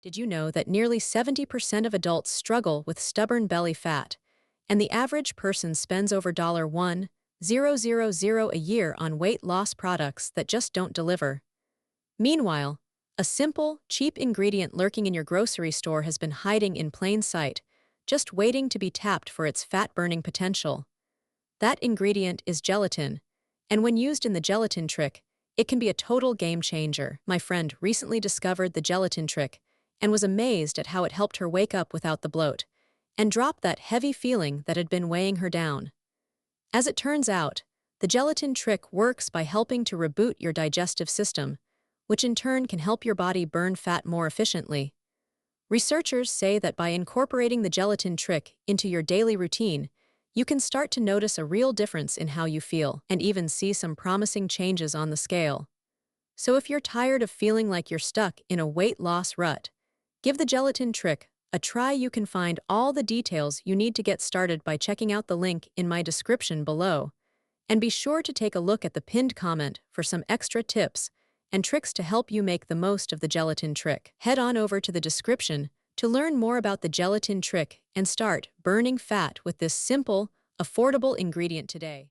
Did you know that nearly 70% of adults struggle with stubborn belly fat, and the average person spends over $1,000 a year on weight loss products that just don't deliver? Meanwhile, a simple, cheap ingredient lurking in your grocery store has been hiding in plain sight, just waiting to be tapped for its fat-burning potential. That ingredient is gelatin, and when used in the gelatin trick, it can be a total game changer. My friend recently discovered the gelatin trick and was amazed at how it helped her wake up without the bloat and drop that heavy feeling that had been weighing her down. As it turns out, the gelatin trick works by helping to reboot your digestive system, which in turn can help your body burn fat more efficiently. Researchers say that by incorporating the gelatin trick into your daily routine, you can start to notice a real difference in how you feel and even see some promising changes on the scale. So if you're tired of feeling like you're stuck in a weight loss rut, give the gelatin trick a try. You can find all the details you need to get started by checking out the link in my description below. And be sure to take a look at the pinned comment for some extra tips and tricks to help you make the most of the gelatin trick. Head on over to the description to learn more about the gelatin trick and start burning fat with this simple, affordable ingredient today.